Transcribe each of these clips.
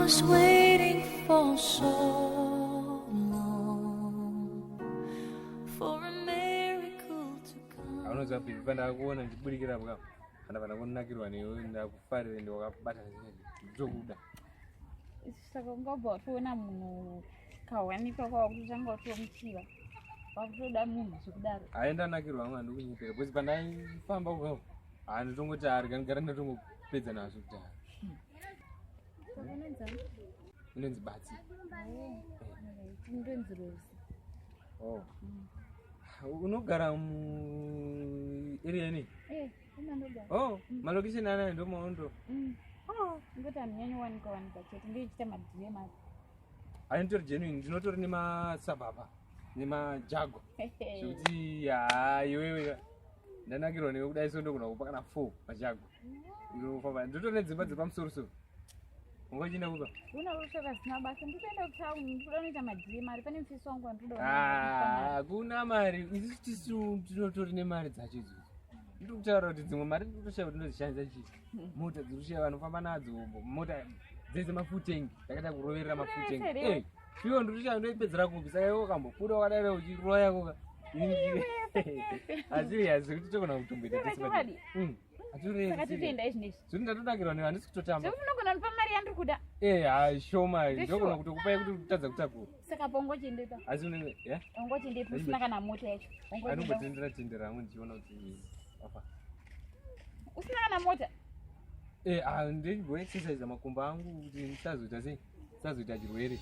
was waiting for so long for a miracle to come. Anoza panda kuona ndiburikira bwa kana kunakirwa newe ndakufarira ndakabata ndokuda saka ungabva tuona munhu kawanikwa kwakutanga kutomuchiva wakutoda munhu zvekudaro aenda nakirwa mwana ndikunyepera bwezi pandaifamba uko nditongoti ari kanigara ndatongopedza nazvo kudhara inonzi batsi ndonzi rosi unogara area nei malokisheni anayo ndomaondo ngoti hanyanyi wanika chete ndoichita madhirema ainitori genuine ndinotori nemasabhaba nemajago zvekuti iwewe ndanakirwa newe kudai so ndogona kupa kana 4 majago ndotori nedzimba dzepamusorosoro ungochienda kupa unausvaka zina basa ndikuenda kutauni ndikuda unoita madhirema ari pane mufisi wangu wandoda kuna mari isusu tisu tinotori nemari dzacho idzodzo ndikutaura kuti dzimwe mari ndinotoshaya kuti ndozishandisa chii mota dzirikushaya vanofamba nadzo mota dzese mafutengi ndakaita kuroverera mafutengi iwo ndinotoshaya ndoipedzera kupi saka iwo kambobuda wakadai uchiroya koka asirias kuti togona kutomboita zvoti ndatonakirwa newe handisi kutotamba unogona ndipa mari yandiri kuda shoma ndogona kutokupai kuti utadza kutakura saka paungochendepa asi ungochendepa usina kana mota yacho anombotendera amwe ndichiona kuti usina kana mota ndimboexercise makumbo angu kuti ndisazoita sei ndisazoita chirwere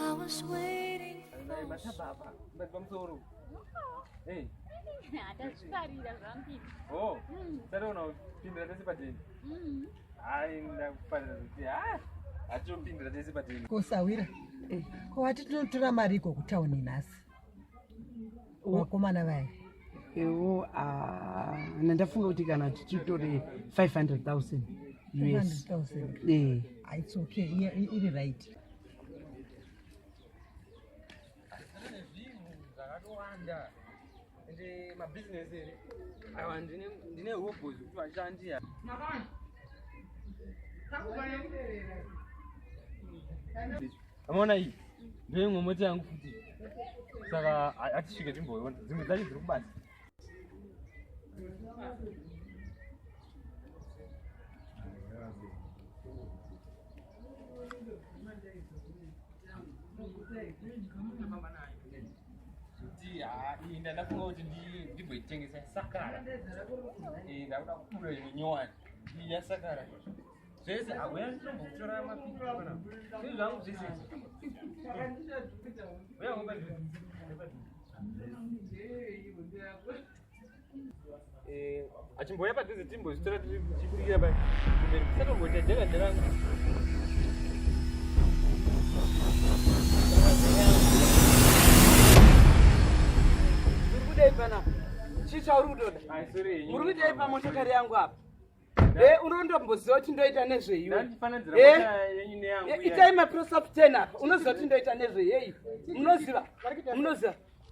I was waiting masababa pamusoro hatazvifarira zvambiri tataona kupindira tese pateni hai ndakufarira kuti hatopindira tese pateni kosawira kwawati tinotora mari iko kutauni nhasi vakomana vaya ewo nandafunga kuti kana tichitore 500,000 US 500,000 it's okay iri right zvakatowanda ende mabhizinesi ere aiwa ndine robos kuti vashandi amaona iyi ndoimwe mota yangu futi saka atisvike timboiona dzimwe dzacho dziri kubasa kuti ndandafunga kuti ndigoitengesa sakara ndakuda kukura imwe nyowani yasakara zvese agoya nditombokutora mapikana zvinhu zvangu zvese achimboya padhuze timbozvitora tichiburikira pai tisatomboita jagajarangu urikudei pana chicha uri kutoda uri kudei pamotokari yangu apa unondomboziva kuti ndoita nezveiwe itai maprosap 10 apa unoziva kuti ndoita nezveyei munoziva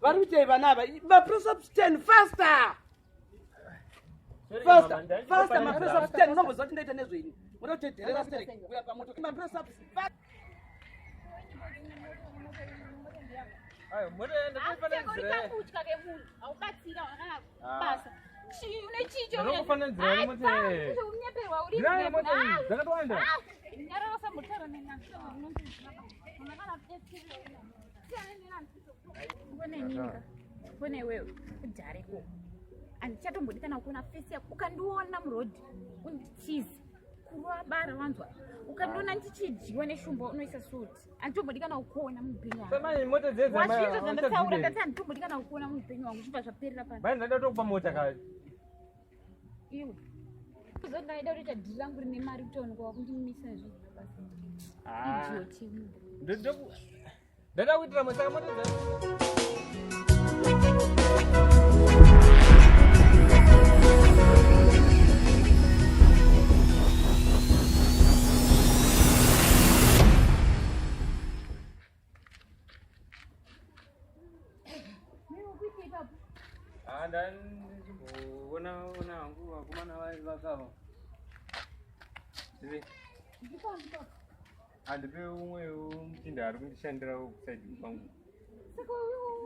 vari kutei vana ava maprosap 10 faster maprosap 10 unomboziva kuti ndoita nezveini munotedherera kuya pamotokari maprosap kutya kemunhu aubatsira wakabasa unyeperwa urione wewe kudhareko handichatombodi kana kuona fesi yako ukandiona murodhi unditizi kurwabara wanzwa ukandiona ndichidyiwa neshumba unoisa suti handitombodi kana ukuona muupenyu wangwazvizvo zvandataura ndati handitombodi kana ukuona muupenyu wangu zvibva zvaperera pano ndada tokupa mota kale iwe uzodaida kutoita dhiri rangu rine mari kutoonekwa wakundimisa zvinhu ndada kuitira mosaka mota ipapo? Ndachimboona hangu vakomana vakava Ndipambipapo. handipe umwewo muchinda ari kundishandira kusaidi kwangu. Saka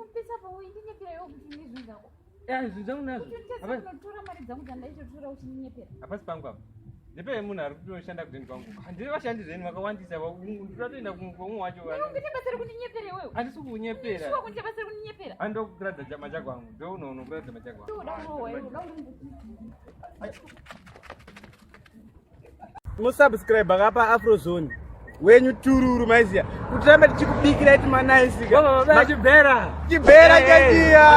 upesapo uindinyepera iwo kuti ndizvinhu zvako. Zvinhu zvangu nazvo Unotora mari dzangu dzandaichotora uchindinyepera. hapasi pangu apa. Ndipe munhu ari kutoshanda kudeni kwangu. Handiri vashandi zvenyu vakawandisa ndatoenda kumwe wacho. Unokuita basa rekundinyepera iwewe. handisi kunyepera. Shuwa kuita basa rekundinyepera. Andokuradza chama chako hangu ndounono kuradza machako hangu. Toda urowe, unoda uri musubscribe akapa Afrozone wenyu tururu maiziya kuti rambe tichikubikira iti manaisika Chibhera chibhera chachiya